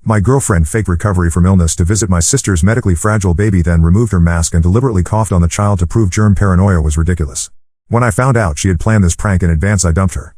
My girlfriend faked recovery from illness to visit my sister's medically fragile baby, then removed her mask and deliberately coughed on the child to prove germ paranoia was ridiculous. When I found out she had planned this prank in advance, I dumped her.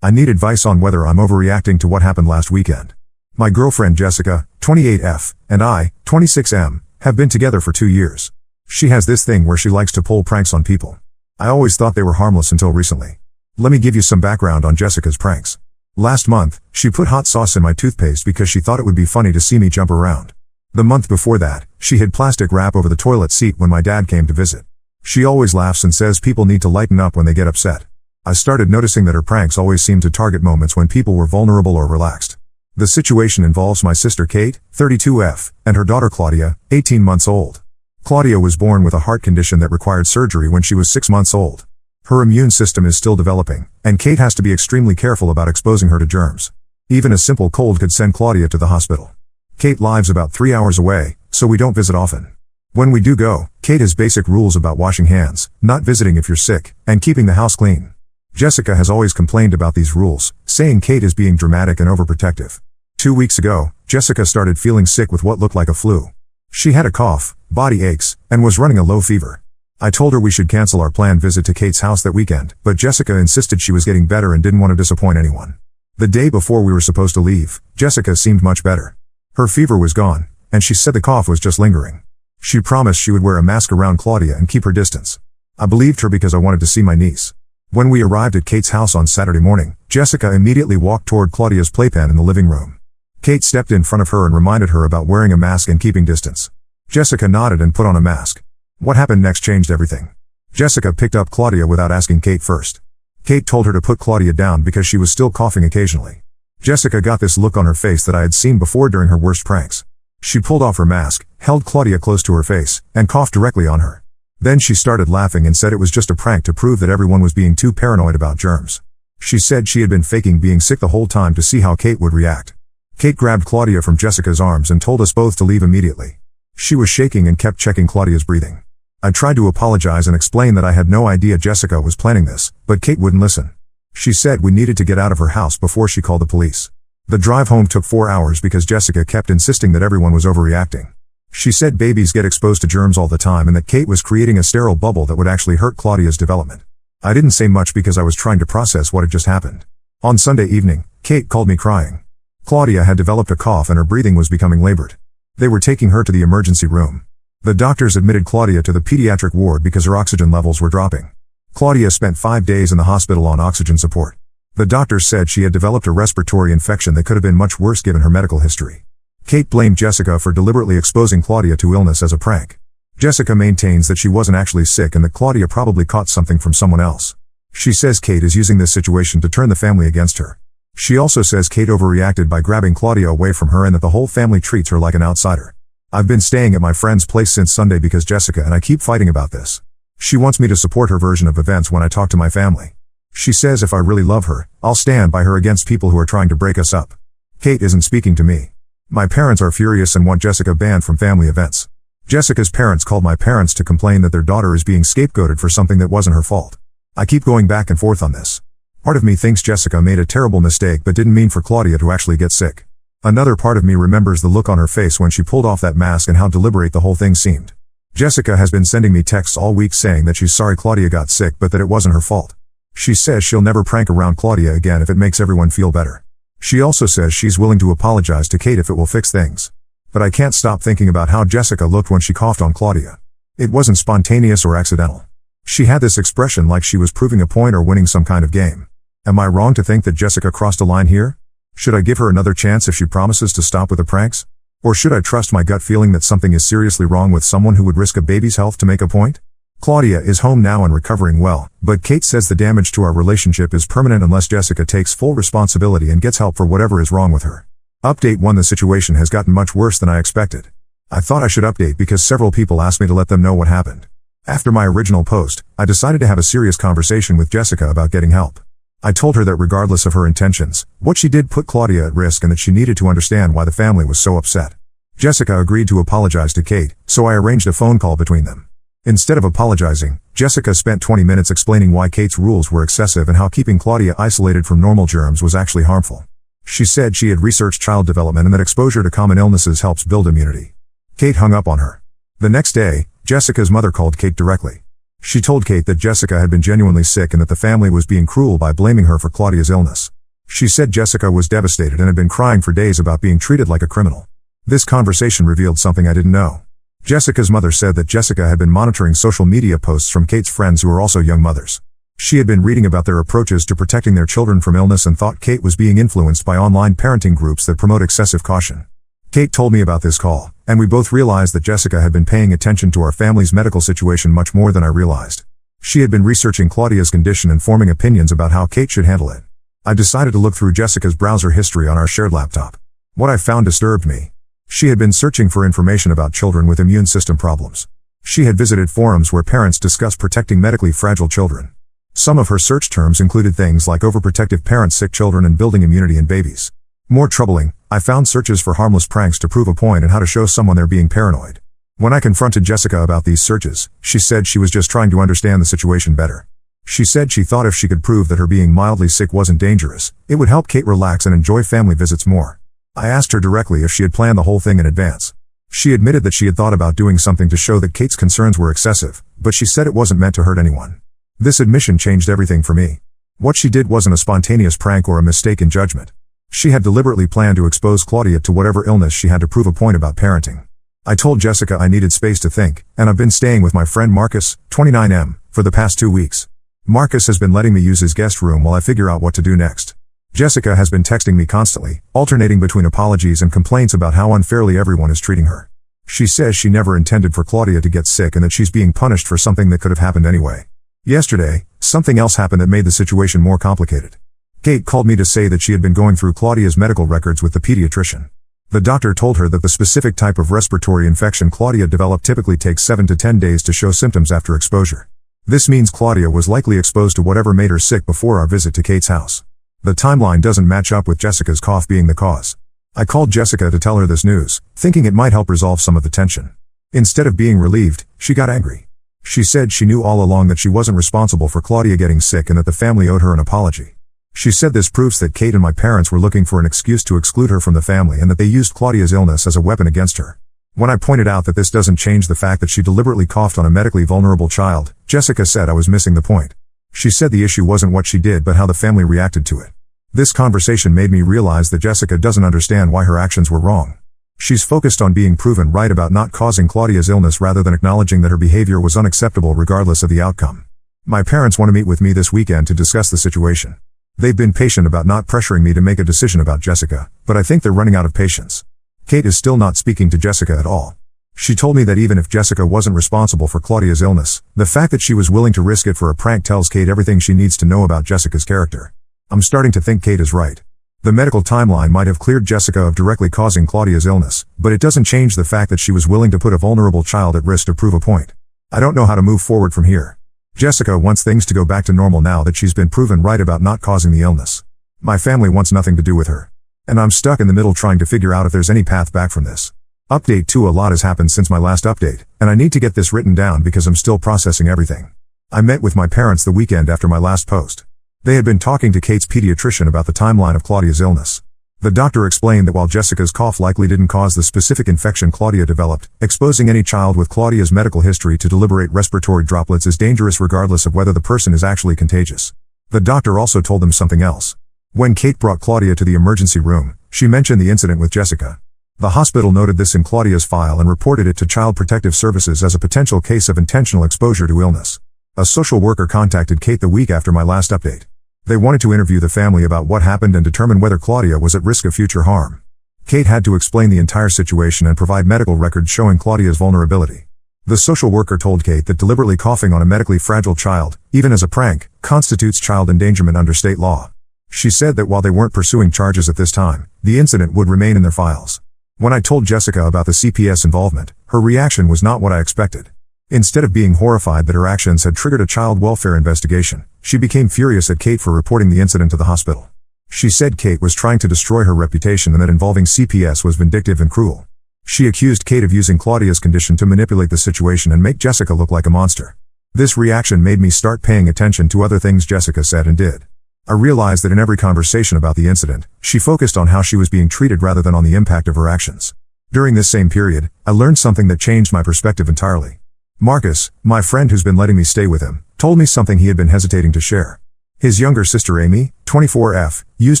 I need advice on whether I'm overreacting to what happened last weekend. My girlfriend Jessica, 28F, and I, 26M, have been together for 2 years. She has this thing where she likes to pull pranks on people. I always thought they were harmless until recently. Let me give you some background on Jessica's pranks. Last month, she put hot sauce in my toothpaste because she thought it would be funny to see me jump around. The month before that, she hid plastic wrap over the toilet seat when my dad came to visit. She always laughs and says people need to lighten up when they get upset. I started noticing that her pranks always seemed to target moments when people were vulnerable or relaxed. The situation involves my sister Kate, 32F, and her daughter Claudia, 18 months old. Claudia was born with a heart condition that required surgery when she was 6 months old. Her immune system is still developing, and Kate has to be extremely careful about exposing her to germs. Even a simple cold could send Claudia to the hospital. Kate lives about 3 hours away, so we don't visit often. When we do go, Kate has basic rules about washing hands, not visiting if you're sick, and keeping the house clean. Jessica has always complained about these rules, saying Kate is being dramatic and overprotective. 2 weeks ago, Jessica started feeling sick with what looked like a flu. She had a cough, body aches, and was running a low fever. I told her we should cancel our planned visit to Kate's house that weekend, but Jessica insisted she was getting better and didn't want to disappoint anyone. The day before we were supposed to leave, Jessica seemed much better. Her fever was gone, and she said the cough was just lingering. She promised she would wear a mask around Claudia and keep her distance. I believed her because I wanted to see my niece. When we arrived at Kate's house on Saturday morning, Jessica immediately walked toward Claudia's playpen in the living room. Kate stepped in front of her and reminded her about wearing a mask and keeping distance. Jessica nodded and put on a mask. What happened next changed everything. Jessica picked up Claudia without asking Kate first. Kate told her to put Claudia down because she was still coughing occasionally. Jessica got this look on her face that I had seen before during her worst pranks. She pulled off her mask, held Claudia close to her face, and coughed directly on her. Then she started laughing and said it was just a prank to prove that everyone was being too paranoid about germs. She said she had been faking being sick the whole time to see how Kate would react. Kate grabbed Claudia from Jessica's arms and told us both to leave immediately. She was shaking and kept checking Claudia's breathing. I tried to apologize and explain that I had no idea Jessica was planning this, but Kate wouldn't listen. She said we needed to get out of her house before she called the police. The drive home took 4 hours because Jessica kept insisting that everyone was overreacting. She said babies get exposed to germs all the time and that Kate was creating a sterile bubble that would actually hurt Claudia's development. I didn't say much because I was trying to process what had just happened. On Sunday evening, Kate called me crying. Claudia had developed a cough and her breathing was becoming labored. They were taking her to the emergency room. The doctors admitted Claudia to the pediatric ward because her oxygen levels were dropping. Claudia spent 5 days in the hospital on oxygen support. The doctors said she had developed a respiratory infection that could have been much worse given her medical history. Kate blamed Jessica for deliberately exposing Claudia to illness as a prank. Jessica maintains that she wasn't actually sick and that Claudia probably caught something from someone else. She says Kate is using this situation to turn the family against her. She also says Kate overreacted by grabbing Claudia away from her and that the whole family treats her like an outsider. I've been staying at my friend's place since Sunday because Jessica and I keep fighting about this. She wants me to support her version of events when I talk to my family. She says if I really love her, I'll stand by her against people who are trying to break us up. Kate isn't speaking to me. My parents are furious and want Jessica banned from family events. Jessica's parents called my parents to complain that their daughter is being scapegoated for something that wasn't her fault. I keep going back and forth on this. Part of me thinks Jessica made a terrible mistake but didn't mean for Claudia to actually get sick. Another part of me remembers the look on her face when she pulled off that mask and how deliberate the whole thing seemed. Jessica has been sending me texts all week saying that she's sorry Claudia got sick but that it wasn't her fault. She says she'll never prank around Claudia again if it makes everyone feel better. She also says she's willing to apologize to Kate if it will fix things. But I can't stop thinking about how Jessica looked when she coughed on Claudia. It wasn't spontaneous or accidental. She had this expression like she was proving a point or winning some kind of game. Am I wrong to think that Jessica crossed a line here? Should I give her another chance if she promises to stop with the pranks? Or should I trust my gut feeling that something is seriously wrong with someone who would risk a baby's health to make a point? Claudia is home now and recovering well, but Kate says the damage to our relationship is permanent unless Jessica takes full responsibility and gets help for whatever is wrong with her. Update 1: The situation has gotten much worse than I expected. I thought I should update because several people asked me to let them know what happened. After my original post, I decided to have a serious conversation with Jessica about getting help. I told her that regardless of her intentions, what she did put Claudia at risk and that she needed to understand why the family was so upset. Jessica agreed to apologize to Kate, so I arranged a phone call between them. Instead of apologizing, Jessica spent 20 minutes explaining why Kate's rules were excessive and how keeping Claudia isolated from normal germs was actually harmful. She said she had researched child development and that exposure to common illnesses helps build immunity. Kate hung up on her. The next day, Jessica's mother called Kate directly. She told Kate that Jessica had been genuinely sick and that the family was being cruel by blaming her for Claudia's illness. She said Jessica was devastated and had been crying for days about being treated like a criminal. This conversation revealed something I didn't know. Jessica's mother said that Jessica had been monitoring social media posts from Kate's friends who were also young mothers. She had been reading about their approaches to protecting their children from illness and thought Kate was being influenced by online parenting groups that promote excessive caution. Kate told me about this call, and we both realized that Jessica had been paying attention to our family's medical situation much more than I realized. She had been researching Claudia's condition and forming opinions about how Kate should handle it. I decided to look through Jessica's browser history on our shared laptop. What I found disturbed me. She had been searching for information about children with immune system problems. She had visited forums where parents discuss protecting medically fragile children. Some of her search terms included things like overprotective parents, sick children, and building immunity in babies. More troubling, I found searches for harmless pranks to prove a point and how to show someone they're being paranoid. When I confronted Jessica about these searches, she said she was just trying to understand the situation better. She said she thought if she could prove that her being mildly sick wasn't dangerous, it would help Kate relax and enjoy family visits more. I asked her directly if she had planned the whole thing in advance. She admitted that she had thought about doing something to show that Kate's concerns were excessive, but she said it wasn't meant to hurt anyone. This admission changed everything for me. What she did wasn't a spontaneous prank or a mistake in judgment. She had deliberately planned to expose Claudia to whatever illness she had to prove a point about parenting. I told Jessica I needed space to think, and I've been staying with my friend Marcus, 29M, for the past 2 weeks. Marcus has been letting me use his guest room while I figure out what to do next. Jessica has been texting me constantly, alternating between apologies and complaints about how unfairly everyone is treating her. She says she never intended for Claudia to get sick and that she's being punished for something that could have happened anyway. Yesterday, something else happened that made the situation more complicated. Kate called me to say that she had been going through Claudia's medical records with the pediatrician. The doctor told her that the specific type of respiratory infection Claudia developed typically takes 7 to 10 days to show symptoms after exposure. This means Claudia was likely exposed to whatever made her sick before our visit to Kate's house. The timeline doesn't match up with Jessica's cough being the cause. I called Jessica to tell her this news, thinking it might help resolve some of the tension. Instead of being relieved, she got angry. She said she knew all along that she wasn't responsible for Claudia getting sick and that the family owed her an apology. She said this proves that Kate and my parents were looking for an excuse to exclude her from the family and that they used Claudia's illness as a weapon against her. When I pointed out that this doesn't change the fact that she deliberately coughed on a medically vulnerable child, Jessica said I was missing the point. She said the issue wasn't what she did but how the family reacted to it. This conversation made me realize that Jessica doesn't understand why her actions were wrong. She's focused on being proven right about not causing Claudia's illness rather than acknowledging that her behavior was unacceptable regardless of the outcome. My parents want to meet with me this weekend to discuss the situation. They've been patient about not pressuring me to make a decision about Jessica, but I think they're running out of patience. Kate is still not speaking to Jessica at all. She told me that even if Jessica wasn't responsible for Claudia's illness, the fact that she was willing to risk it for a prank tells Kate everything she needs to know about Jessica's character. I'm starting to think Kate is right. The medical timeline might have cleared Jessica of directly causing Claudia's illness, but it doesn't change the fact that she was willing to put a vulnerable child at risk to prove a point. I don't know how to move forward from here. Jessica wants things to go back to normal now that she's been proven right about not causing the illness. My family wants nothing to do with her. And I'm stuck in the middle trying to figure out if there's any path back from this. Update 2: a lot has happened since my last update, and I need to get this written down because I'm still processing everything. I met with my parents the weekend after my last post. They had been talking to Kate's pediatrician about the timeline of Claudia's illness. The doctor explained that while Jessica's cough likely didn't cause the specific infection Claudia developed, exposing any child with Claudia's medical history to deliberate respiratory droplets is dangerous regardless of whether the person is actually contagious. The doctor also told them something else. When Kate brought Claudia to the emergency room, she mentioned the incident with Jessica. The hospital noted this in Claudia's file and reported it to Child Protective Services as a potential case of intentional exposure to illness. A social worker contacted Kate the week after my last update. They wanted to interview the family about what happened and determine whether Claudia was at risk of future harm. Kate had to explain the entire situation and provide medical records showing Claudia's vulnerability. The social worker told Kate that deliberately coughing on a medically fragile child, even as a prank, constitutes child endangerment under state law. She said that while they weren't pursuing charges at this time, the incident would remain in their files. When I told Jessica about the CPS involvement, her reaction was not what I expected. Instead of being horrified that her actions had triggered a child welfare investigation, she became furious at Kate for reporting the incident to the hospital. She said Kate was trying to destroy her reputation and that involving CPS was vindictive and cruel. She accused Kate of using Claudia's condition to manipulate the situation and make Jessica look like a monster. This reaction made me start paying attention to other things Jessica said and did. I realized that in every conversation about the incident, she focused on how she was being treated rather than on the impact of her actions. During this same period, I learned something that changed my perspective entirely. Marcus, my friend who's been letting me stay with him, told me something he had been hesitating to share. His younger sister Amy, 24F, used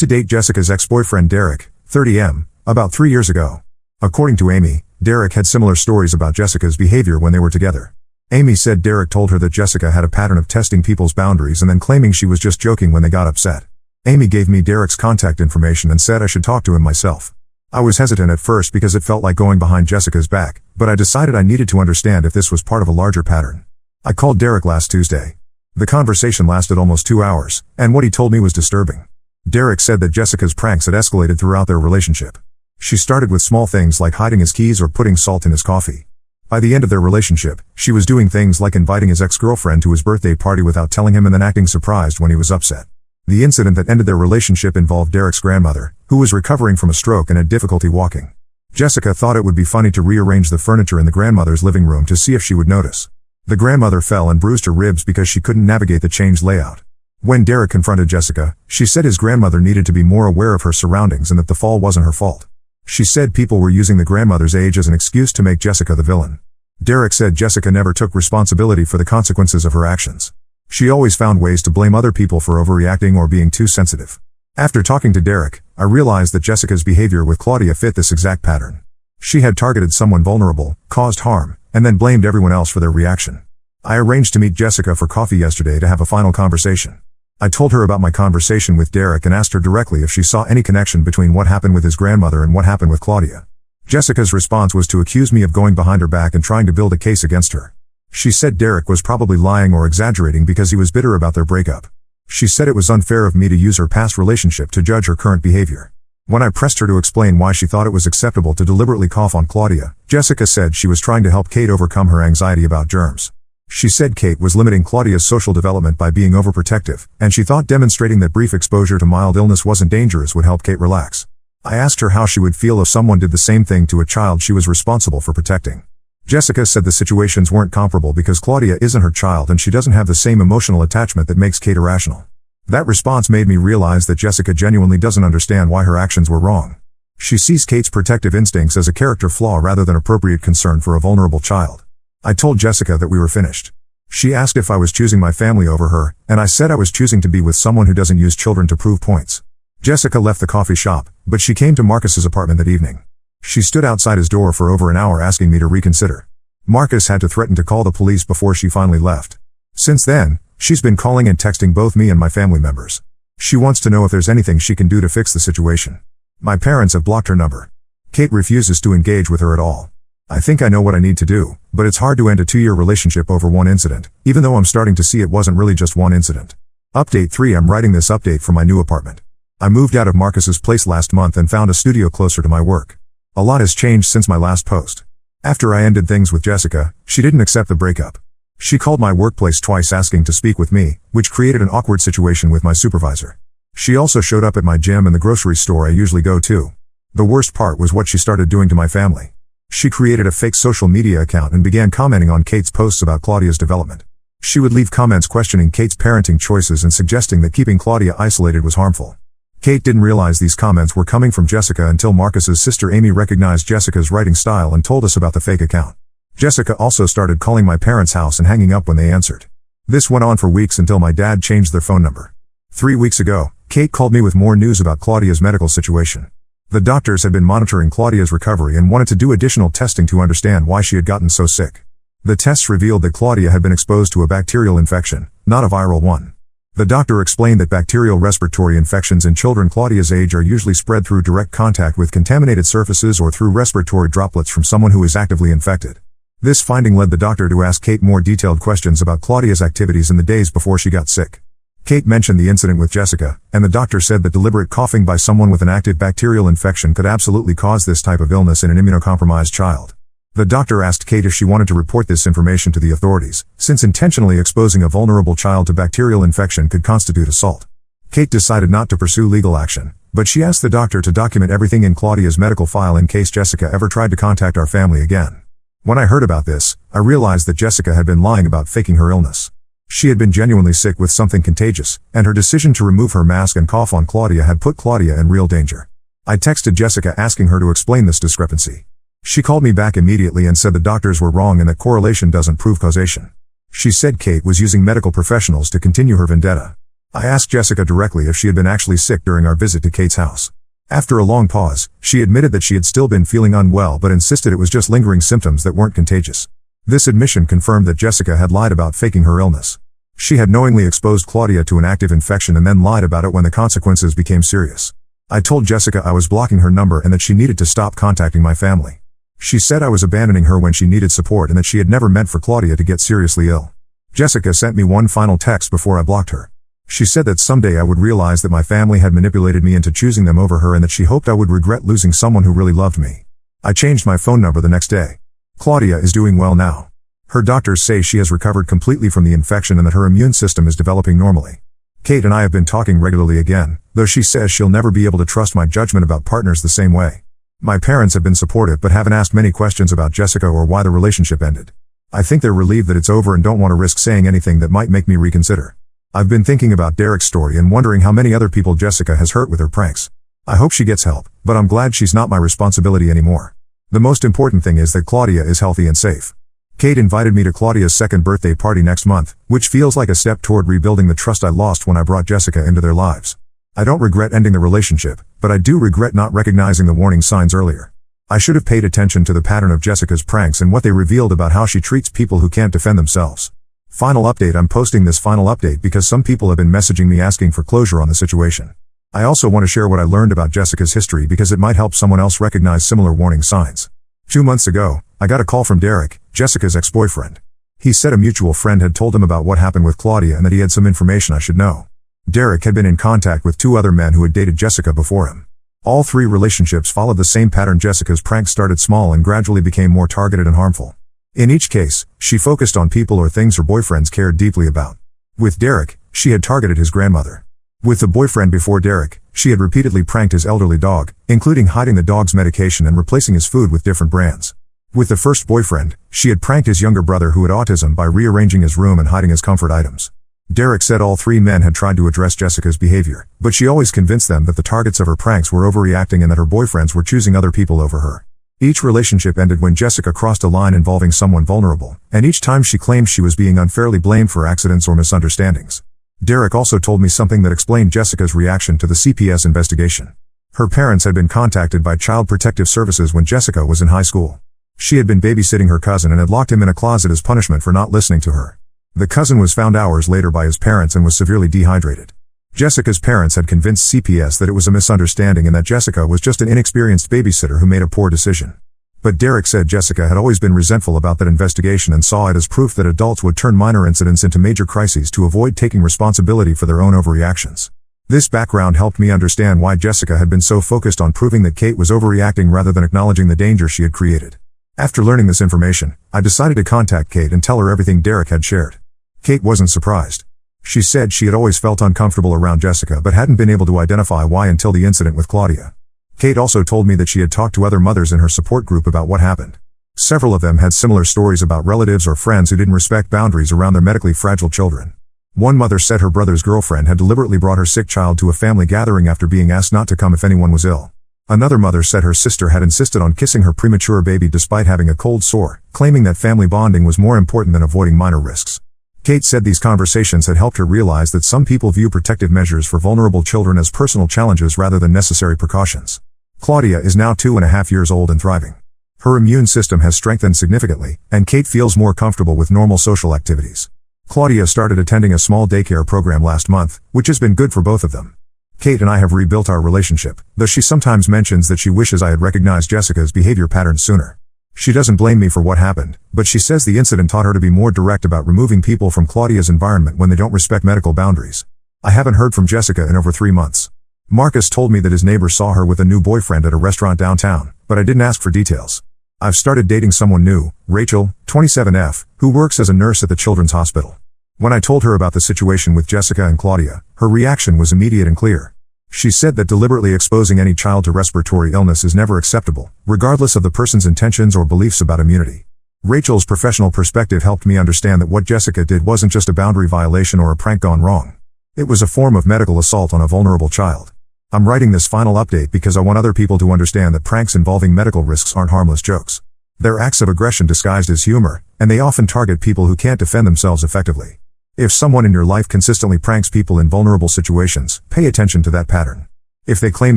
to date Jessica's ex-boyfriend Derek, 30M, about 3 years ago. According to Amy, Derek had similar stories about Jessica's behavior when they were together. Amy said Derek told her that Jessica had a pattern of testing people's boundaries and then claiming she was just joking when they got upset. Amy gave me Derek's contact information and said I should talk to him myself. I was hesitant at first because it felt like going behind Jessica's back, but I decided I needed to understand if this was part of a larger pattern. I called Derek last Tuesday. The conversation lasted almost 2 hours, and what he told me was disturbing. Derek said that Jessica's pranks had escalated throughout their relationship. She started with small things like hiding his keys or putting salt in his coffee. By the end of their relationship, she was doing things like inviting his ex-girlfriend to his birthday party without telling him and then acting surprised when he was upset. The incident that ended their relationship involved Derek's grandmother, who was recovering from a stroke and had difficulty walking. Jessica thought it would be funny to rearrange the furniture in the grandmother's living room to see if she would notice. The grandmother fell and bruised her ribs because she couldn't navigate the changed layout. When Derek confronted Jessica, she said his grandmother needed to be more aware of her surroundings and that the fall wasn't her fault. She said people were using the grandmother's age as an excuse to make Jessica the villain. Derek said Jessica never took responsibility for the consequences of her actions. She always found ways to blame other people for overreacting or being too sensitive. After talking to Derek, I realized that Jessica's behavior with Claudia fit this exact pattern. She had targeted someone vulnerable, caused harm, and then blamed everyone else for their reaction. I arranged to meet Jessica for coffee yesterday to have a final conversation. I told her about my conversation with Derek and asked her directly if she saw any connection between what happened with his grandmother and what happened with Claudia. Jessica's response was to accuse me of going behind her back and trying to build a case against her. She said Derek was probably lying or exaggerating because he was bitter about their breakup. She said it was unfair of me to use her past relationship to judge her current behavior. When I pressed her to explain why she thought it was acceptable to deliberately cough on Claudia, Jessica said she was trying to help Kate overcome her anxiety about germs. She said Kate was limiting Claudia's social development by being overprotective, and she thought demonstrating that brief exposure to mild illness wasn't dangerous would help Kate relax. I asked her how she would feel if someone did the same thing to a child she was responsible for protecting. Jessica said the situations weren't comparable because Claudia isn't her child and she doesn't have the same emotional attachment that makes Kate irrational. That response made me realize that Jessica genuinely doesn't understand why her actions were wrong. She sees Kate's protective instincts as a character flaw rather than appropriate concern for a vulnerable child. I told Jessica that we were finished. She asked if I was choosing my family over her, and I said I was choosing to be with someone who doesn't use children to prove points. Jessica left the coffee shop, but she came to Marcus's apartment that evening. She stood outside his door for over an hour asking me to reconsider. Marcus had to threaten to call the police before she finally left. Since then, she's been calling and texting both me and my family members. She wants to know if there's anything she can do to fix the situation. My parents have blocked her number. Kate refuses to engage with her at all. I think I know what I need to do, but it's hard to end a 2-year relationship over one incident, even though I'm starting to see it wasn't really just one incident. Update 3: I'm writing this update for my new apartment. I moved out of Marcus's place last month and found a studio closer to my work. A lot has changed since my last post. After I ended things with Jessica, she didn't accept the breakup. She called my workplace twice asking to speak with me, which created an awkward situation with my supervisor. She also showed up at my gym and the grocery store I usually go to. The worst part was what she started doing to my family. She created a fake social media account and began commenting on Kate's posts about Claudia's development. She would leave comments questioning Kate's parenting choices and suggesting that keeping Claudia isolated was harmful. Kate didn't realize these comments were coming from Jessica until Marcus's sister Amy recognized Jessica's writing style and told us about the fake account. Jessica also started calling my parents' house and hanging up when they answered. This went on for weeks until my dad changed their phone number. 3 weeks ago, Kate called me with more news about Claudia's medical situation. The doctors had been monitoring Claudia's recovery and wanted to do additional testing to understand why she had gotten so sick. The tests revealed that Claudia had been exposed to a bacterial infection, not a viral one. The doctor explained that bacterial respiratory infections in children Claudia's age are usually spread through direct contact with contaminated surfaces or through respiratory droplets from someone who is actively infected. This finding led the doctor to ask Kate more detailed questions about Claudia's activities in the days before she got sick. Kate mentioned the incident with Jessica, and the doctor said that deliberate coughing by someone with an active bacterial infection could absolutely cause this type of illness in an immunocompromised child. The doctor asked Kate if she wanted to report this information to the authorities, since intentionally exposing a vulnerable child to bacterial infection could constitute assault. Kate decided not to pursue legal action, but she asked the doctor to document everything in Claudia's medical file in case Jessica ever tried to contact our family again. When I heard about this, I realized that Jessica had been lying about faking her illness. She had been genuinely sick with something contagious, and her decision to remove her mask and cough on Claudia had put Claudia in real danger. I texted Jessica asking her to explain this discrepancy. She called me back immediately and said the doctors were wrong and that correlation doesn't prove causation. She said Kate was using medical professionals to continue her vendetta. I asked Jessica directly if she had been actually sick during our visit to Kate's house. After a long pause, she admitted that she had still been feeling unwell but insisted it was just lingering symptoms that weren't contagious. This admission confirmed that Jessica had lied about faking her illness. She had knowingly exposed Claudia to an active infection and then lied about it when the consequences became serious. I told Jessica I was blocking her number and that she needed to stop contacting my family. She said I was abandoning her when she needed support and that she had never meant for Claudia to get seriously ill. Jessica sent me one final text before I blocked her. She said that someday I would realize that my family had manipulated me into choosing them over her and that she hoped I would regret losing someone who really loved me. I changed my phone number the next day. Claudia is doing well now. Her doctors say she has recovered completely from the infection and that her immune system is developing normally. Kate and I have been talking regularly again, though she says she'll never be able to trust my judgment about partners the same way. My parents have been supportive but haven't asked many questions about Jessica or why the relationship ended. I think they're relieved that it's over and don't want to risk saying anything that might make me reconsider. I've been thinking about Derek's story and wondering how many other people Jessica has hurt with her pranks. I hope she gets help, but I'm glad she's not my responsibility anymore. The most important thing is that Claudia is healthy and safe. Kate invited me to Claudia's second birthday party next month, which feels like a step toward rebuilding the trust I lost when I brought Jessica into their lives. I don't regret ending the relationship, but I do regret not recognizing the warning signs earlier. I should have paid attention to the pattern of Jessica's pranks and what they revealed about how she treats people who can't defend themselves. Final update: I'm posting this final update because some people have been messaging me asking for closure on the situation. I also want to share what I learned about Jessica's history because it might help someone else recognize similar warning signs. 2 months ago, I got a call from Derek, Jessica's ex-boyfriend. He said a mutual friend had told him about what happened with Claudia and that he had some information I should know. Derek had been in contact with 2 other men who had dated Jessica before him. All 3 relationships followed the same pattern. Jessica's pranks started small and gradually became more targeted and harmful. In each case, she focused on people or things her boyfriends cared deeply about. With Derek, she had targeted his grandmother. With the boyfriend before Derek, she had repeatedly pranked his elderly dog, including hiding the dog's medication and replacing his food with different brands. With the first boyfriend, she had pranked his younger brother who had autism by rearranging his room and hiding his comfort items. Derek said all 3 men had tried to address Jessica's behavior, but she always convinced them that the targets of her pranks were overreacting and that her boyfriends were choosing other people over her. Each relationship ended when Jessica crossed a line involving someone vulnerable, and each time she claimed she was being unfairly blamed for accidents or misunderstandings. Derek also told me something that explained Jessica's reaction to the CPS investigation. Her parents had been contacted by Child Protective Services when Jessica was in high school. She had been babysitting her cousin and had locked him in a closet as punishment for not listening to her. The cousin was found hours later by his parents and was severely dehydrated. Jessica's parents had convinced CPS that it was a misunderstanding and that Jessica was just an inexperienced babysitter who made a poor decision. But Derek said Jessica had always been resentful about that investigation and saw it as proof that adults would turn minor incidents into major crises to avoid taking responsibility for their own overreactions. This background helped me understand why Jessica had been so focused on proving that Kate was overreacting rather than acknowledging the danger she had created. After learning this information, I decided to contact Kate and tell her everything Derek had shared. Kate wasn't surprised. She said she had always felt uncomfortable around Jessica but hadn't been able to identify why until the incident with Claudia. Kate also told me that she had talked to other mothers in her support group about what happened. Several of them had similar stories about relatives or friends who didn't respect boundaries around their medically fragile children. One mother said her brother's girlfriend had deliberately brought her sick child to a family gathering after being asked not to come if anyone was ill. Another mother said her sister had insisted on kissing her premature baby despite having a cold sore, claiming that family bonding was more important than avoiding minor risks. Kate said these conversations had helped her realize that some people view protective measures for vulnerable children as personal challenges rather than necessary precautions. Claudia is now 2.5 years old and thriving. Her immune system has strengthened significantly, and Kate feels more comfortable with normal social activities. Claudia started attending a small daycare program last month, which has been good for both of them. Kate and I have rebuilt our relationship, though she sometimes mentions that she wishes I had recognized Jessica's behavior patterns sooner. She doesn't blame me for what happened, but she says the incident taught her to be more direct about removing people from Claudia's environment when they don't respect medical boundaries. I haven't heard from Jessica in over 3 months. Marcus told me that his neighbor saw her with a new boyfriend at a restaurant downtown, but I didn't ask for details. I've started dating someone new, Rachel, 27F, who works as a nurse at the children's hospital. When I told her about the situation with Jessica and Claudia, her reaction was immediate and clear. She said that deliberately exposing any child to respiratory illness is never acceptable, regardless of the person's intentions or beliefs about immunity. Rachel's professional perspective helped me understand that what Jessica did wasn't just a boundary violation or a prank gone wrong. It was a form of medical assault on a vulnerable child. I'm writing this final update because I want other people to understand that pranks involving medical risks aren't harmless jokes. They're acts of aggression disguised as humor, and they often target people who can't defend themselves effectively. If someone in your life consistently pranks people in vulnerable situations, pay attention to that pattern. If they claim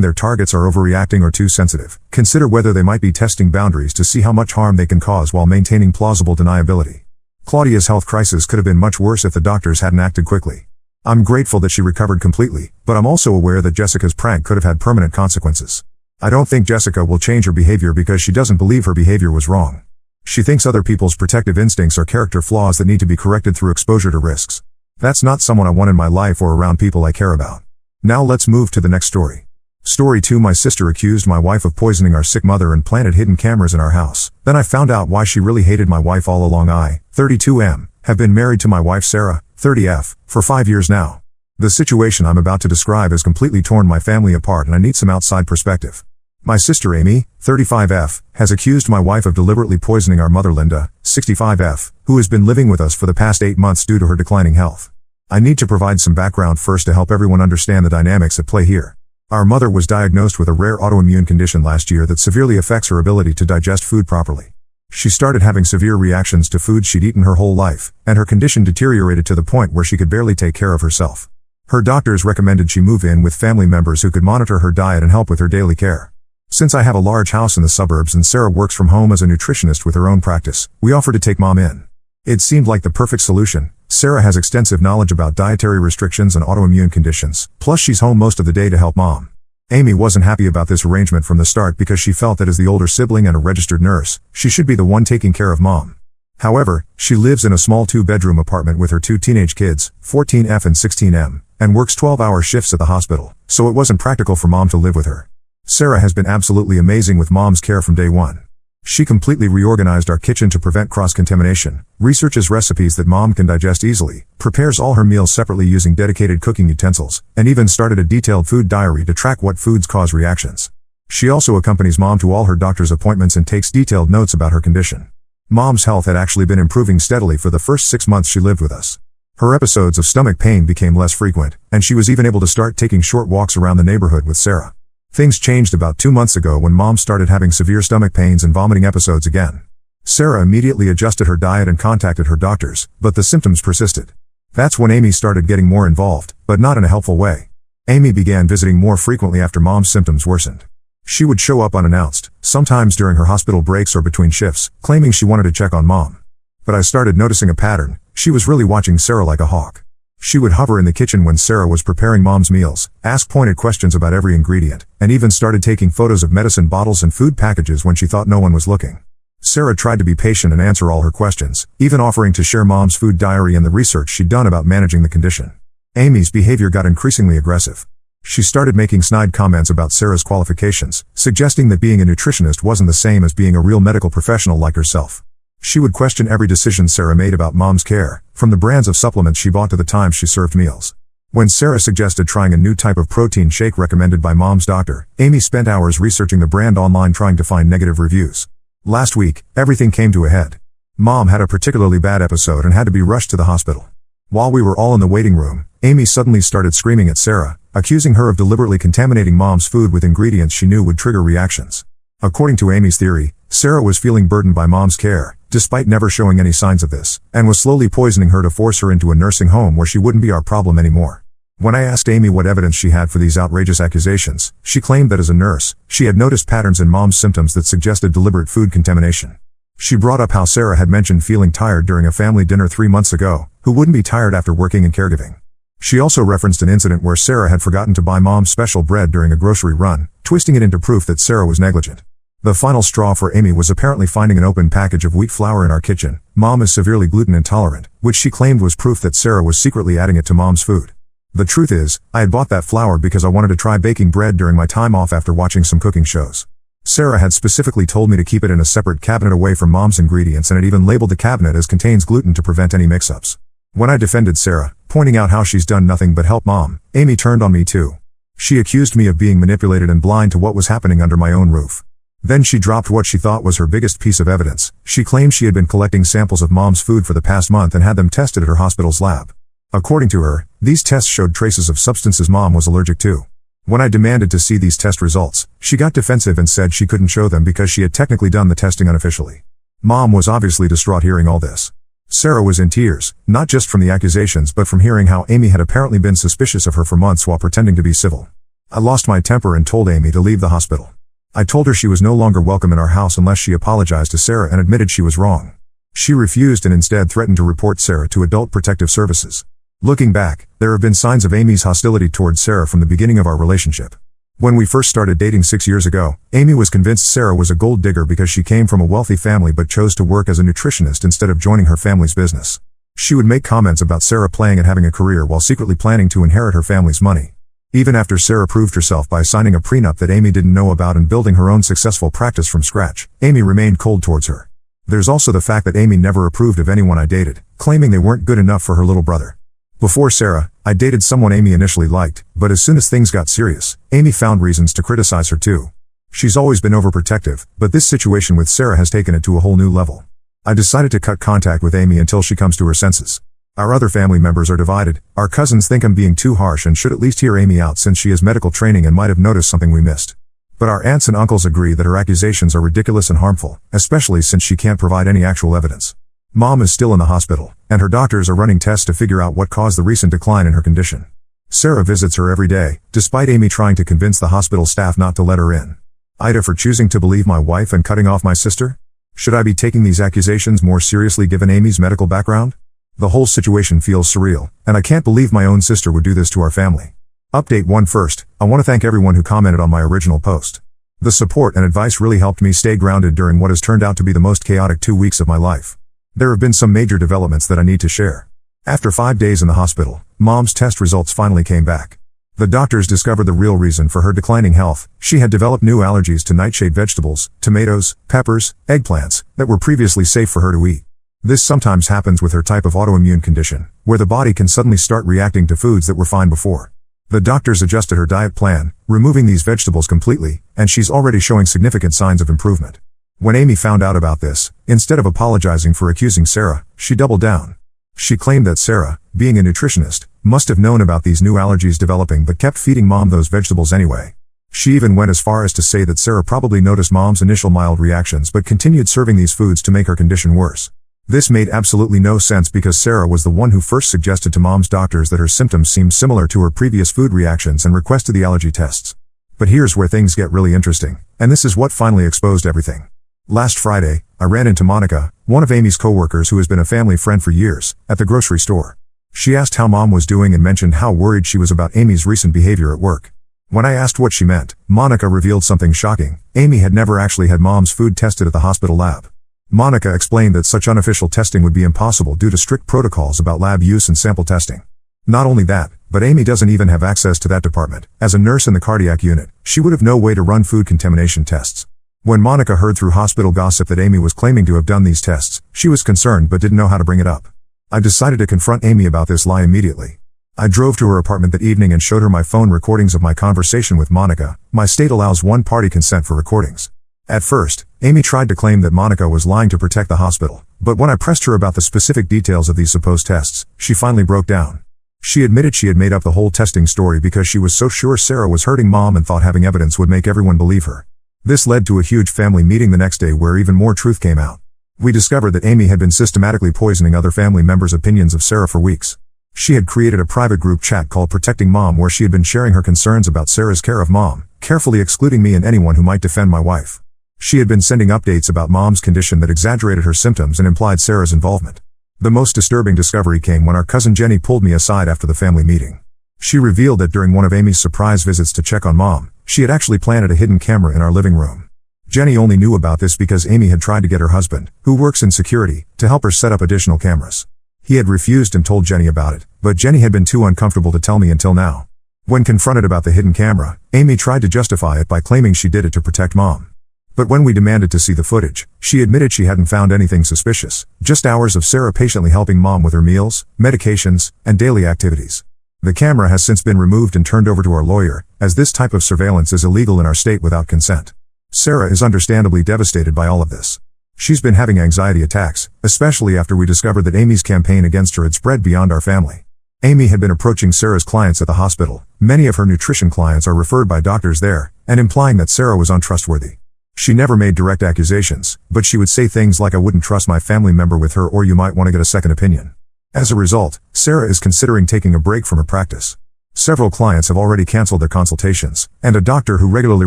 their targets are overreacting or too sensitive, consider whether they might be testing boundaries to see how much harm they can cause while maintaining plausible deniability. Claudia's health crisis could have been much worse if the doctors hadn't acted quickly. I'm grateful that she recovered completely, but I'm also aware that Jessica's prank could have had permanent consequences. I don't think Jessica will change her behavior because she doesn't believe her behavior was wrong. She thinks other people's protective instincts are character flaws that need to be corrected through exposure to risks. That's not someone I want in my life or around people I care about. Now let's move to the next story. Story 2. My sister accused my wife of poisoning our sick mother and planted hidden cameras in our house. Then I found out why she really hated my wife all along. I, 32M, have been married to my wife Sarah, 30F, for 5 years now. The situation I'm about to describe has completely torn my family apart and I need some outside perspective. My sister Amy, 35F, has accused my wife of deliberately poisoning our mother Linda, 65F, who has been living with us for the past 8 months due to her declining health. I need to provide some background first to help everyone understand the dynamics at play here. Our mother was diagnosed with a rare autoimmune condition last year that severely affects her ability to digest food properly. She started having severe reactions to foods she'd eaten her whole life, and her condition deteriorated to the point where she could barely take care of herself. Her doctors recommended she move in with family members who could monitor her diet and help with her daily care. Since I have a large house in the suburbs and Sarah works from home as a nutritionist with her own practice, we offered to take Mom in. It seemed like the perfect solution. Sarah has extensive knowledge about dietary restrictions and autoimmune conditions, plus she's home most of the day to help Mom. Amy wasn't happy about this arrangement from the start because she felt that as the older sibling and a registered nurse, she should be the one taking care of Mom. However, she lives in a small 2-bedroom apartment with her 2 teenage kids, 14F and 16M, and works 12-hour shifts at the hospital, so it wasn't practical for Mom to live with her. Sarah has been absolutely amazing with Mom's care from day one. She completely reorganized our kitchen to prevent cross-contamination, researches recipes that Mom can digest easily, prepares all her meals separately using dedicated cooking utensils, and even started a detailed food diary to track what foods cause reactions. She also accompanies Mom to all her doctor's appointments and takes detailed notes about her condition. Mom's health had actually been improving steadily for the first 6 months she lived with us. Her episodes of stomach pain became less frequent, and she was even able to start taking short walks around the neighborhood with Sarah. Things changed about 2 months ago when Mom started having severe stomach pains and vomiting episodes again. Sarah immediately adjusted her diet and contacted her doctors, but the symptoms persisted. That's when Amy started getting more involved, but not in a helpful way. Amy began visiting more frequently after Mom's symptoms worsened. She would show up unannounced, sometimes during her hospital breaks or between shifts, claiming she wanted to check on Mom. But I started noticing a pattern. She was really watching Sarah like a hawk. She would hover in the kitchen when Sarah was preparing Mom's meals, ask pointed questions about every ingredient, and even started taking photos of medicine bottles and food packages when she thought no one was looking. Sarah tried to be patient and answer all her questions, even offering to share Mom's food diary and the research she'd done about managing the condition. Amy's behavior got increasingly aggressive. She started making snide comments about Sarah's qualifications, suggesting that being a nutritionist wasn't the same as being a real medical professional like herself. She would question every decision Sarah made about Mom's care, from the brands of supplements she bought to the times she served meals. When Sarah suggested trying a new type of protein shake recommended by Mom's doctor, Amy spent hours researching the brand online trying to find negative reviews. Last week, everything came to a head. Mom had a particularly bad episode and had to be rushed to the hospital. While we were all in the waiting room, Amy suddenly started screaming at Sarah, accusing her of deliberately contaminating Mom's food with ingredients she knew would trigger reactions. According to Amy's theory, Sarah was feeling burdened by Mom's care, despite never showing any signs of this, and was slowly poisoning her to force her into a nursing home where she wouldn't be our problem anymore. When I asked Amy what evidence she had for these outrageous accusations, she claimed that as a nurse, she had noticed patterns in Mom's symptoms that suggested deliberate food contamination. She brought up how Sarah had mentioned feeling tired during a family dinner 3 months ago, who wouldn't be tired after working and caregiving. She also referenced an incident where Sarah had forgotten to buy Mom's special bread during a grocery run, twisting it into proof that Sarah was negligent. The final straw for Amy was apparently finding an open package of wheat flour in our kitchen. Mom is severely gluten intolerant, which she claimed was proof that Sarah was secretly adding it to Mom's food. The truth is, I had bought that flour because I wanted to try baking bread during my time off after watching some cooking shows. Sarah had specifically told me to keep it in a separate cabinet away from Mom's ingredients and had even labeled the cabinet as contains gluten to prevent any mix-ups. When I defended Sarah, pointing out how she's done nothing but help Mom, Amy turned on me too. She accused me of being manipulated and blind to what was happening under my own roof. Then she dropped what she thought was her biggest piece of evidence. She claimed she had been collecting samples of Mom's food for the past month and had them tested at her hospital's lab. According to her, these tests showed traces of substances Mom was allergic to. When I demanded to see these test results, she got defensive and said she couldn't show them because she had technically done the testing unofficially. Mom was obviously distraught hearing all this. Sarah was in tears, not just from the accusations but from hearing how Amy had apparently been suspicious of her for months while pretending to be civil. I lost my temper and told Amy to leave the hospital. I told her she was no longer welcome in our house unless she apologized to Sarah and admitted she was wrong. She refused and instead threatened to report Sarah to Adult Protective Services. Looking back, there have been signs of Amy's hostility towards Sarah from the beginning of our relationship. When we first started dating 6 years ago, Amy was convinced Sarah was a gold digger because she came from a wealthy family but chose to work as a nutritionist instead of joining her family's business. She would make comments about Sarah playing and having a career while secretly planning to inherit her family's money. Even after Sarah proved herself by signing a prenup that Amy didn't know about and building her own successful practice from scratch, Amy remained cold towards her. There's also the fact that Amy never approved of anyone I dated, claiming they weren't good enough for her little brother. Before Sarah, I dated someone Amy initially liked, but as soon as things got serious, Amy found reasons to criticize her too. She's always been overprotective, but this situation with Sarah has taken it to a whole new level. I decided to cut contact with Amy until she comes to her senses. Our other family members are divided. Our cousins think I'm being too harsh and should at least hear Amy out since she has medical training and might have noticed something we missed. But our aunts and uncles agree that her accusations are ridiculous and harmful, especially since she can't provide any actual evidence. Mom is still in the hospital, and her doctors are running tests to figure out what caused the recent decline in her condition. Sarah visits her every day, despite Amy trying to convince the hospital staff not to let her in. Ida for choosing to believe my wife and cutting off my sister? Should I be taking these accusations more seriously given Amy's medical background? The whole situation feels surreal, and I can't believe my own sister would do this to our family. Update 1 first, I want to thank everyone who commented on my original post. The support and advice really helped me stay grounded during what has turned out to be the most chaotic 2 weeks of my life. There have been some major developments that I need to share. After 5 days in the hospital, Mom's test results finally came back. The doctors discovered the real reason for her declining health. She had developed new allergies to nightshade vegetables, tomatoes, peppers, eggplants, that were previously safe for her to eat. This sometimes happens with her type of autoimmune condition, where the body can suddenly start reacting to foods that were fine before. The doctors adjusted her diet plan, removing these vegetables completely, and she's already showing significant signs of improvement. When Amy found out about this, instead of apologizing for accusing Sarah, she doubled down. She claimed that Sarah, being a nutritionist, must have known about these new allergies developing but kept feeding Mom those vegetables anyway. She even went as far as to say that Sarah probably noticed Mom's initial mild reactions but continued serving these foods to make her condition worse. This made absolutely no sense because Sarah was the one who first suggested to Mom's doctors that her symptoms seemed similar to her previous food reactions and requested the allergy tests. But here's where things get really interesting, and this is what finally exposed everything. Last Friday, I ran into Monica, one of Amy's coworkers who has been a family friend for years, at the grocery store. She asked how Mom was doing and mentioned how worried she was about Amy's recent behavior at work. When I asked what she meant, Monica revealed something shocking. Amy had never actually had Mom's food tested at the hospital lab. Monica explained that such unofficial testing would be impossible due to strict protocols about lab use and sample testing. Not only that, but Amy doesn't even have access to that department. As a nurse in the cardiac unit, she would have no way to run food contamination tests. When Monica heard through hospital gossip that Amy was claiming to have done these tests, she was concerned but didn't know how to bring it up. I decided to confront Amy about this lie immediately. I drove to her apartment that evening and showed her my phone recordings of my conversation with Monica. My state allows one-party consent for recordings. At first, Amy tried to claim that Monica was lying to protect the hospital, but when I pressed her about the specific details of these supposed tests, she finally broke down. She admitted she had made up the whole testing story because she was so sure Sarah was hurting Mom and thought having evidence would make everyone believe her. This led to a huge family meeting the next day where even more truth came out. We discovered that Amy had been systematically poisoning other family members' opinions of Sarah for weeks. She had created a private group chat called Protecting Mom where she had been sharing her concerns about Sarah's care of Mom, carefully excluding me and anyone who might defend my wife. She had been sending updates about Mom's condition that exaggerated her symptoms and implied Sarah's involvement. The most disturbing discovery came when our cousin Jenny pulled me aside after the family meeting. She revealed that during one of Amy's surprise visits to check on Mom, she had actually planted a hidden camera in our living room. Jenny only knew about this because Amy had tried to get her husband, who works in security, to help her set up additional cameras. He had refused and told Jenny about it, but Jenny had been too uncomfortable to tell me until now. When confronted about the hidden camera, Amy tried to justify it by claiming she did it to protect Mom. But when we demanded to see the footage, she admitted she hadn't found anything suspicious, just hours of Sarah patiently helping Mom with her meals, medications, and daily activities. The camera has since been removed and turned over to our lawyer, as this type of surveillance is illegal in our state without consent. Sarah is understandably devastated by all of this. She's been having anxiety attacks, especially after we discovered that Amy's campaign against her had spread beyond our family. Amy had been approaching Sarah's clients at the hospital. Many of her nutrition clients are referred by doctors there, and implying that Sarah was untrustworthy. She never made direct accusations, but she would say things like, "I wouldn't trust my family member with her," or "You might want to get a second opinion." As a result, Sarah is considering taking a break from her practice. Several clients have already canceled their consultations, and a doctor who regularly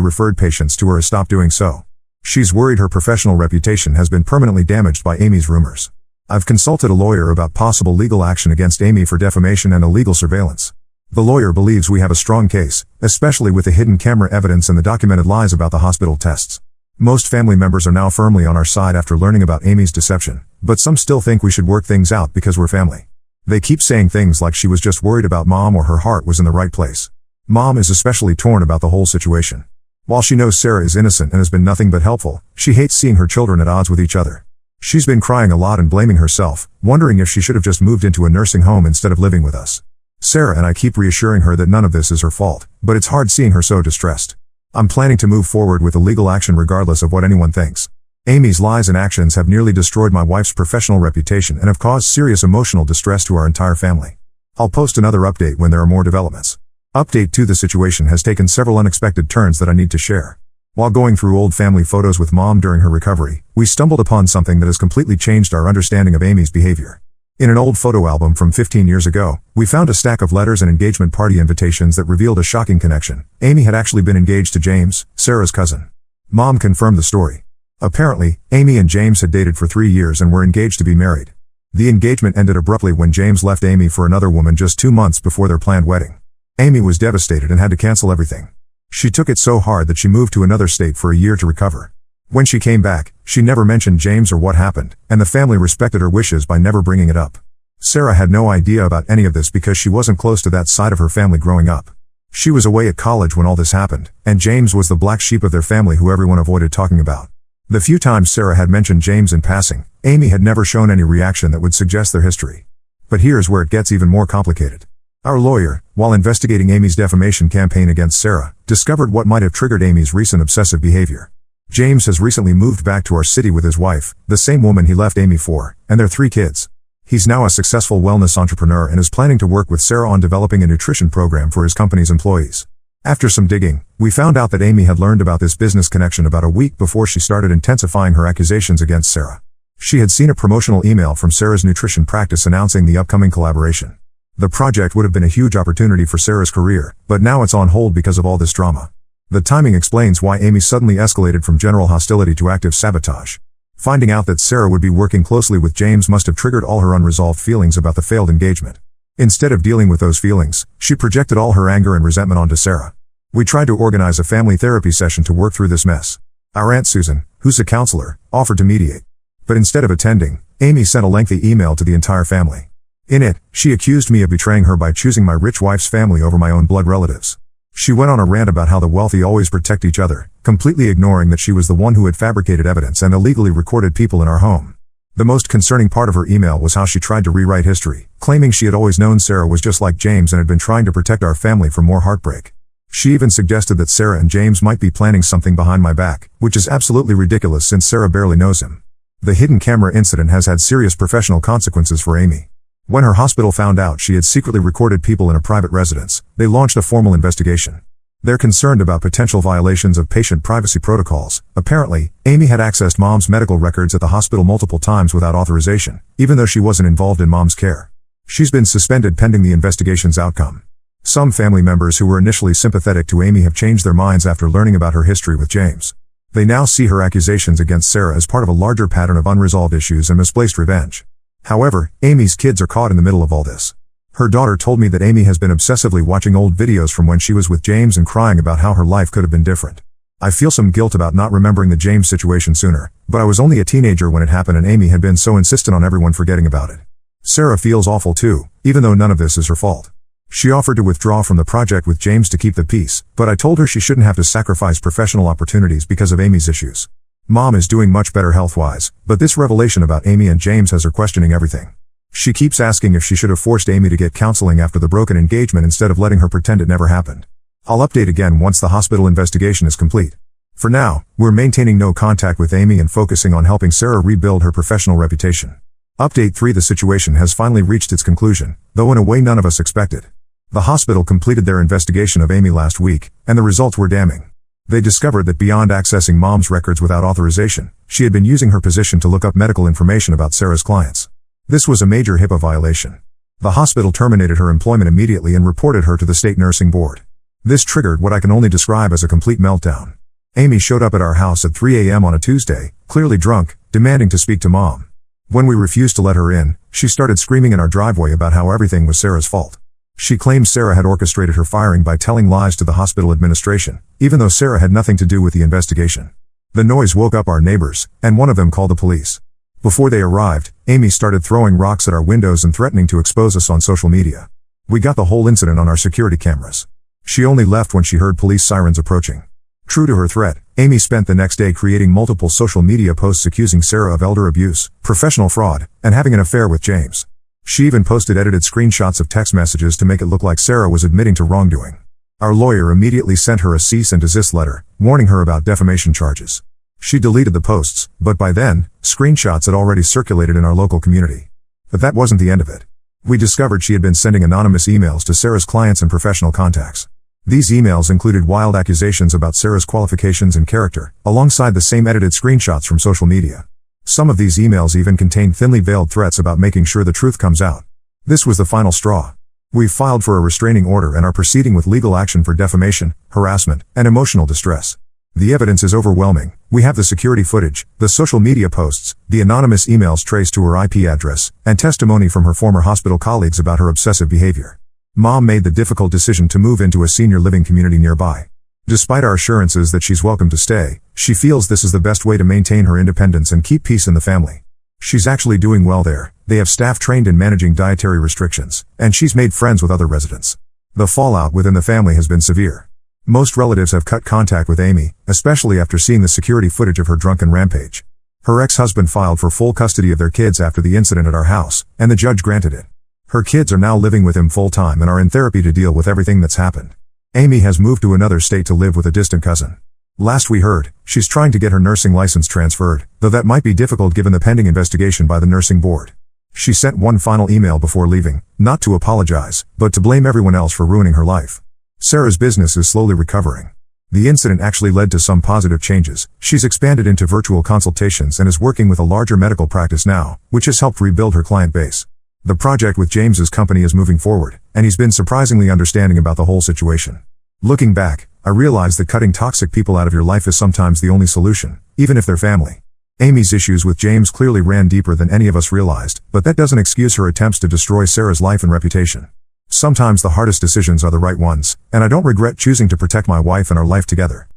referred patients to her has stopped doing so. She's worried her professional reputation has been permanently damaged by Amy's rumors. I've consulted a lawyer about possible legal action against Amy for defamation and illegal surveillance. The lawyer believes we have a strong case, especially with the hidden camera evidence and the documented lies about the hospital tests. Most family members are now firmly on our side after learning about Amy's deception, but some still think we should work things out because we're family. They keep saying things like she was just worried about Mom or her heart was in the right place. Mom is especially torn about the whole situation. While she knows Sarah is innocent and has been nothing but helpful, she hates seeing her children at odds with each other. She's been crying a lot and blaming herself, wondering if she should have just moved into a nursing home instead of living with us. Sarah and I keep reassuring her that none of this is her fault, but it's hard seeing her so distressed. I'm planning to move forward with a legal action regardless of what anyone thinks. Amy's lies and actions have nearly destroyed my wife's professional reputation and have caused serious emotional distress to our entire family. I'll post another update when there are more developments. Update 2: The situation has taken several unexpected turns that I need to share. While going through old family photos with Mom during her recovery, we stumbled upon something that has completely changed our understanding of Amy's behavior. In an old photo album from 15 years ago, we found a stack of letters and engagement party invitations that revealed a shocking connection. Amy had actually been engaged to James, Sarah's cousin. Mom confirmed the story. Apparently, Amy and James had dated for 3 years and were engaged to be married. The engagement ended abruptly when James left Amy for another woman just 2 months before their planned wedding. Amy was devastated and had to cancel everything. She took it so hard that she moved to another state for a year to recover. When she came back, she never mentioned James or what happened, and the family respected her wishes by never bringing it up. Sarah had no idea about any of this because she wasn't close to that side of her family growing up. She was away at college when all this happened, and James was the black sheep of their family who everyone avoided talking about. The few times Sarah had mentioned James in passing, Amy had never shown any reaction that would suggest their history. But here's where it gets even more complicated. Our lawyer, while investigating Amy's defamation campaign against Sarah, discovered what might have triggered Amy's recent obsessive behavior. James has recently moved back to our city with his wife, the same woman he left Amy for, and their 3 kids. He's now a successful wellness entrepreneur and is planning to work with Sarah on developing a nutrition program for his company's employees. After some digging, we found out that Amy had learned about this business connection about a week before she started intensifying her accusations against Sarah. She had seen a promotional email from Sarah's nutrition practice announcing the upcoming collaboration. The project would have been a huge opportunity for Sarah's career, but now it's on hold because of all this drama. The timing explains why Amy suddenly escalated from general hostility to active sabotage. Finding out that Sarah would be working closely with James must have triggered all her unresolved feelings about the failed engagement. Instead of dealing with those feelings, she projected all her anger and resentment onto Sarah. We tried to organize a family therapy session to work through this mess. Our Aunt Susan, who's a counselor, offered to mediate. But instead of attending, Amy sent a lengthy email to the entire family. In it, she accused me of betraying her by choosing my rich wife's family over my own blood relatives. She went on a rant about how the wealthy always protect each other, completely ignoring that she was the one who had fabricated evidence and illegally recorded people in our home. The most concerning part of her email was how she tried to rewrite history, claiming she had always known Sarah was just like James and had been trying to protect our family from more heartbreak. She even suggested that Sarah and James might be planning something behind my back, which is absolutely ridiculous since Sarah barely knows him. The hidden camera incident has had serious professional consequences for Amy. When her hospital found out she had secretly recorded people in a private residence, they launched a formal investigation. They're concerned about potential violations of patient privacy protocols. Apparently, Amy had accessed Mom's medical records at the hospital multiple times without authorization, even though she wasn't involved in Mom's care. She's been suspended pending the investigation's outcome. Some family members who were initially sympathetic to Amy have changed their minds after learning about her history with James. They now see her accusations against Sarah as part of a larger pattern of unresolved issues and misplaced revenge. However, Amy's kids are caught in the middle of all this. Her daughter told me that Amy has been obsessively watching old videos from when she was with James and crying about how her life could have been different. I feel some guilt about not remembering the James situation sooner, but I was only a teenager when it happened and Amy had been so insistent on everyone forgetting about it. Sarah feels awful too, even though none of this is her fault. She offered to withdraw from the project with James to keep the peace, but I told her she shouldn't have to sacrifice professional opportunities because of Amy's issues. Mom is doing much better health-wise, but this revelation about Amy and James has her questioning everything. She keeps asking if she should have forced Amy to get counseling after the broken engagement instead of letting her pretend it never happened. I'll update again once the hospital investigation is complete. For now, we're maintaining no contact with Amy and focusing on helping Sarah rebuild her professional reputation. Update 3: The situation has finally reached its conclusion, though in a way none of us expected. The hospital completed their investigation of Amy last week, and the results were damning. They discovered that beyond accessing Mom's records without authorization, she had been using her position to look up medical information about Sarah's clients. This was a major HIPAA violation. The hospital terminated her employment immediately and reported her to the state nursing board. This triggered what I can only describe as a complete meltdown. Amy showed up at our house at 3 a.m. on a Tuesday, clearly drunk, demanding to speak to Mom. When we refused to let her in, she started screaming in our driveway about how everything was Sarah's fault. She claimed Sarah had orchestrated her firing by telling lies to the hospital administration, even though Sarah had nothing to do with the investigation. The noise woke up our neighbors, and one of them called the police. Before they arrived, Amy started throwing rocks at our windows and threatening to expose us on social media. We got the whole incident on our security cameras. She only left when she heard police sirens approaching. True to her threat, Amy spent the next day creating multiple social media posts accusing Sarah of elder abuse, professional fraud, and having an affair with James. She even posted edited screenshots of text messages to make it look like Sarah was admitting to wrongdoing. Our lawyer immediately sent her a cease and desist letter, warning her about defamation charges. She deleted the posts, but by then, screenshots had already circulated in our local community. But that wasn't the end of it. We discovered she had been sending anonymous emails to Sarah's clients and professional contacts. These emails included wild accusations about Sarah's qualifications and character, alongside the same edited screenshots from social media. Some of these emails even contained thinly veiled threats about making sure the truth comes out. This was the final straw. We've filed for a restraining order and are proceeding with legal action for defamation, harassment, and emotional distress. The evidence is overwhelming. We have the security footage, the social media posts, the anonymous emails traced to her IP address, and testimony from her former hospital colleagues about her obsessive behavior. Mom made the difficult decision to move into a senior living community nearby. Despite our assurances that she's welcome to stay, she feels this is the best way to maintain her independence and keep peace in the family. She's actually doing well there. They have staff trained in managing dietary restrictions, and she's made friends with other residents. The fallout within the family has been severe. Most relatives have cut contact with Amy, especially after seeing the security footage of her drunken rampage. Her ex-husband filed for full custody of their kids after the incident at our house, and the judge granted it. Her kids are now living with him full-time and are in therapy to deal with everything that's happened. Amy has moved to another state to live with a distant cousin. Last we heard, she's trying to get her nursing license transferred, though that might be difficult given the pending investigation by the nursing board. She sent one final email before leaving, not to apologize, but to blame everyone else for ruining her life. Sarah's business is slowly recovering. The incident actually led to some positive changes. She's expanded into virtual consultations and is working with a larger medical practice now, which has helped rebuild her client base. The project with James's company is moving forward, and he's been surprisingly understanding about the whole situation. Looking back, I realized that cutting toxic people out of your life is sometimes the only solution, even if they're family. Amy's issues with James clearly ran deeper than any of us realized, but that doesn't excuse her attempts to destroy Sarah's life and reputation. Sometimes the hardest decisions are the right ones, and I don't regret choosing to protect my wife and our life together.